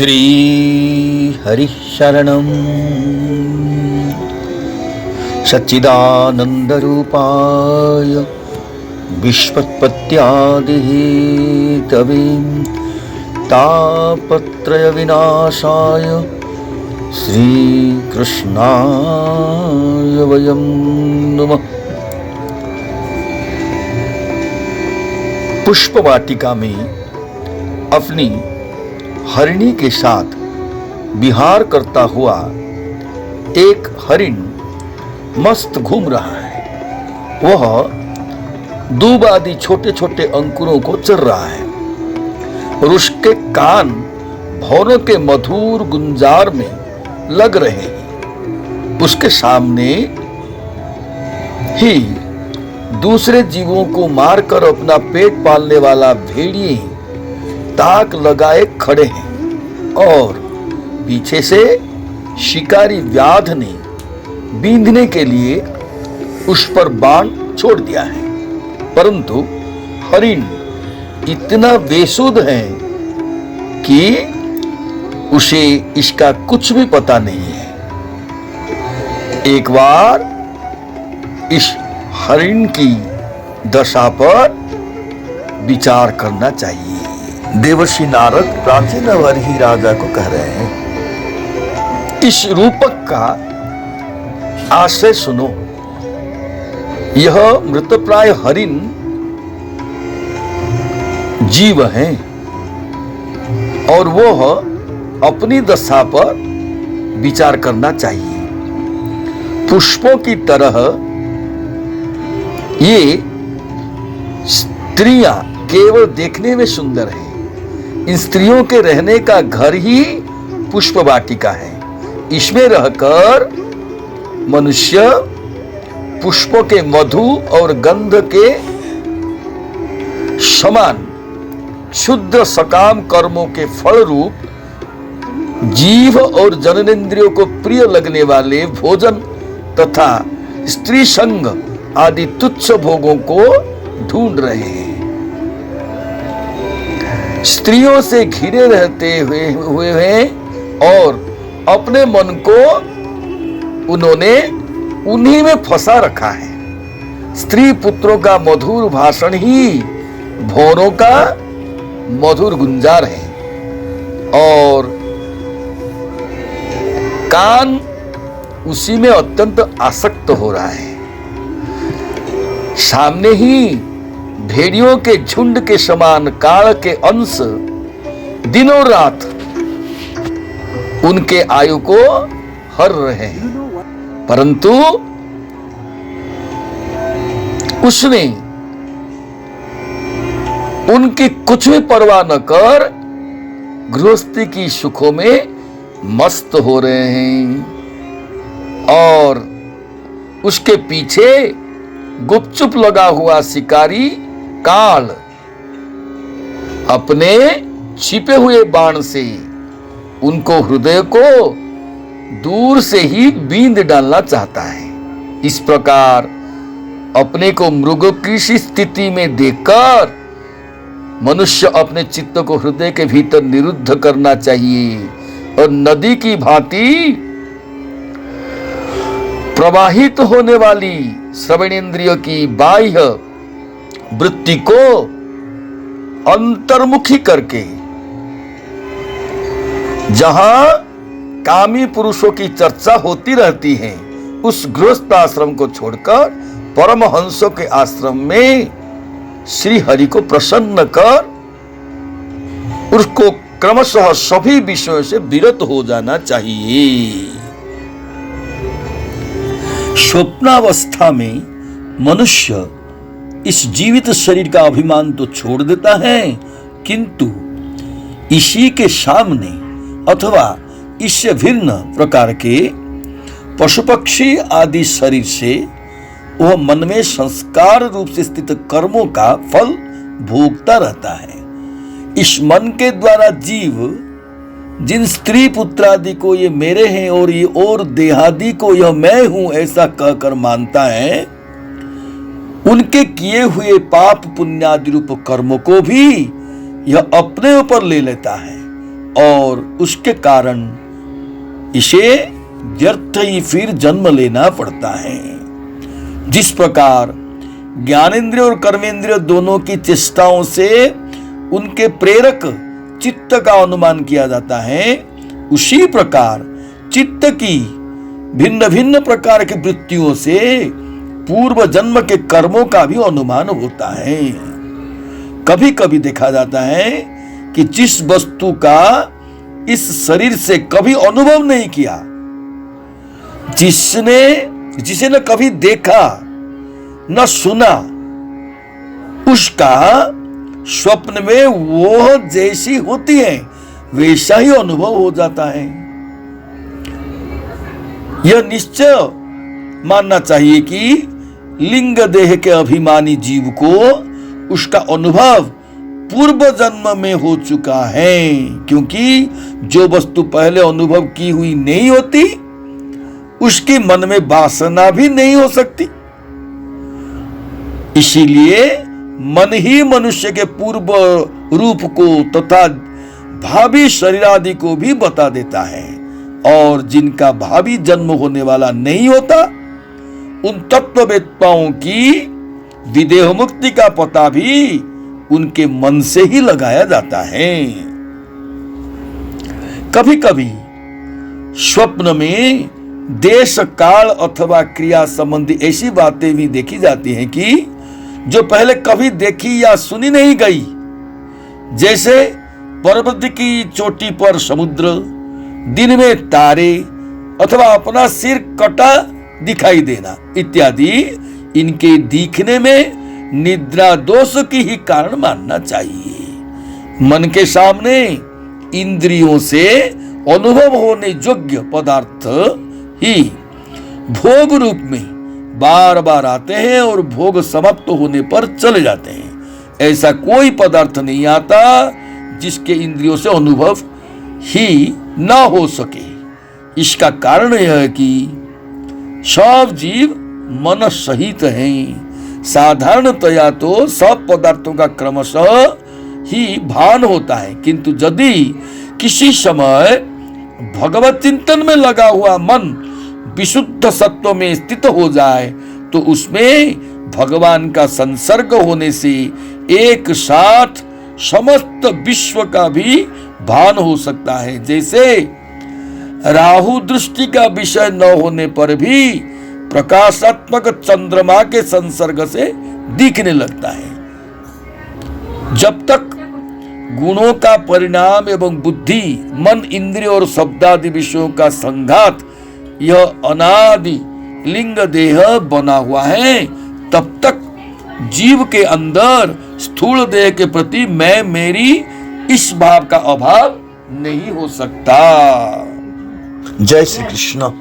श्री हरिः शरणं सच्चिदानन्दरूपाय विश्वोत्पत्त्यादिहेतवे तापत्रयविनाशाय श्रीकृष्णाय वयं नमः। पुष्प वाटिका में अपनी हरिणी के साथ विहार करता हुआ एक हरिण मस्त घूम रहा है। वह दूब आदि छोटे छोटे अंकुरों को चर रहा है और उसके कान भौरों के मधुर गुंजार में लग रहे हैं। उसके सामने ही दूसरे जीवों को मारकर अपना पेट पालने वाला भेड़िए ताक लगाए खड़े हैं और पीछे से शिकारी व्याध ने बींधने के लिए उस पर बाण छोड़ दिया है, परंतु हरिण इतना बेसुध है कि उसे इसका कुछ भी पता नहीं है। एक बार इस हरिण की दशा पर विचार करना चाहिए। देवर्षि नारद प्राचीन वरही राजा को कह रहे हैं, इस रूपक का आशय सुनो। यह मृतप्राय हरिण जीव है और वह अपनी दशा पर विचार करना चाहिए। पुष्पों की तरह ये स्त्रियां केवल देखने में सुंदर हैं। इन स्त्रियों के रहने का घर ही पुष्प वाटिका है। इसमें रहकर मनुष्य पुष्पों के मधु और गंध के समान क्षुद्र सकाम कर्मों के फल रूप जीव और जननेंद्रियों को प्रिय लगने वाले भोजन तथा स्त्री संग आदि तुच्छ भोगों को ढूंढ रहे हैं। स्त्रियों से घिरे रहते हुए हैं और अपने मन को उन्होंने उन्हीं में फंसा रखा है। स्त्री पुत्रों का मधुर भाषण ही भौरों का मधुर गुंजार है और कान उसी में अत्यंत आसक्त हो रहा है। सामने ही भेड़ियों के झुंड के समान काल के अंश दिनों रात उनके आयु को हर रहे हैं, परंतु उसने उनकी कुछ भी परवाह न कर गृहस्थी की सुखों में मस्त हो रहे हैं और उसके पीछे गुपचुप लगा हुआ शिकारी काल अपने छिपे हुए बाण से उनको हृदय को दूर से ही बींध डालना चाहता है। इस प्रकार अपने को मृग की स्थिति में देखकर मनुष्य अपने चित्त को हृदय के भीतर निरुद्ध करना चाहिए और नदी की भांति प्रवाहित होने वाली श्रवणेन्द्रिय की बाह्य वृत्ति को अंतर्मुखी करके जहां कामी पुरुषों की चर्चा होती रहती है, उस गृहस्थ आश्रम को छोड़कर परमहंसों के आश्रम में श्री हरि को प्रसन्न कर उसको क्रमशः सभी विषयों से विरत हो जाना चाहिए। स्वप्नावस्था में मनुष्य इस जीवित शरीर का अभिमान तो छोड़ देता है, किंतु इसी के सामने अथवा इससे भिन्न प्रकार के पशु पक्षी आदि शरीर से वह मन में संस्कार रूप से स्थित कर्मों का फल भोगता रहता है। इस मन के द्वारा जीव जिन स्त्री पुत्र आदि को ये मेरे हैं और ये और देहादि को यह मैं हूं ऐसा कहकर मानता है, उनके किए हुए पाप पुण्यादि रूप कर्मों को भी यह अपने ऊपर ले लेता है और उसके कारण इसे व्यर्थ ही फिर जन्म लेना पड़ता है। जिस प्रकार ज्ञानेंद्रिय और कर्मेंद्रिय दोनों की चेष्टाओं से उनके प्रेरक चित्त का अनुमान किया जाता है, उसी प्रकार चित्त की भिन्न भिन्न प्रकार की वृत्तियों से पूर्व जन्म के कर्मों का भी अनुमान होता है। कभी कभी देखा जाता है कि जिस वस्तु का इस शरीर से कभी अनुभव नहीं किया, जिसे न कभी देखा न सुना, उसका स्वप्न में वो जैसी होती है वैसा ही अनुभव हो जाता है। यह निश्चय मानना चाहिए कि लिंग देह के अभिमानी जीव को उसका अनुभव पूर्व जन्म में हो चुका है, क्योंकि जो वस्तु पहले अनुभव की हुई नहीं होती उसके मन में वासना भी नहीं हो सकती। इसीलिए मन ही मनुष्य के पूर्व रूप को तथा भावी शरीर आदि को भी बता देता है, और जिनका भावी जन्म होने वाला नहीं होता उन तत्ववेत्ताओं की विदेह मुक्ति का पता भी उनके मन से ही लगाया जाता है। कभी कभी स्वप्न में देश काल अथवा क्रिया संबंधी ऐसी बातें भी देखी जाती हैं कि जो पहले कभी देखी या सुनी नहीं गई, जैसे पर्वत की चोटी पर समुद्र, दिन में तारे अथवा अपना सिर कटा दिखाई देना इत्यादि। इनके दिखने में निद्रा दोष की ही कारण मानना चाहिए। मन के सामने इंद्रियों से अनुभव होने योग्य पदार्थ ही भोग रूप में बार बार आते हैं और भोग समाप्त होने पर चले जाते हैं। ऐसा कोई पदार्थ नहीं आता जिसके इंद्रियों से अनुभव ही न हो सके। इसका कारण यह है कि सब जीव मन सहित हैं। साधारणतया तो सब पदार्थों का क्रमशः ही भान होता है, किंतु यदि किसी समय भगवत चिंतन में लगा हुआ मन विशुद्ध सत्व में स्थित हो जाए तो उसमें भगवान का संसर्ग होने से एक साथ समस्त विश्व का भी भान हो सकता है। जैसे राहु दृष्टि का विषय न होने पर भी प्रकाशात्मक चंद्रमा के संसर्ग से दिखने लगता है। जब तक गुणों का परिणाम एवं बुद्धि, मन, इंद्रिय और शब्दादि विषयों का संघात यह अनादि लिंग देह बना हुआ है, तब तक जीव के अंदर स्थूल देह के प्रति मैं मेरी इस भाव का अभाव नहीं हो सकता। जय श्री कृष्ण।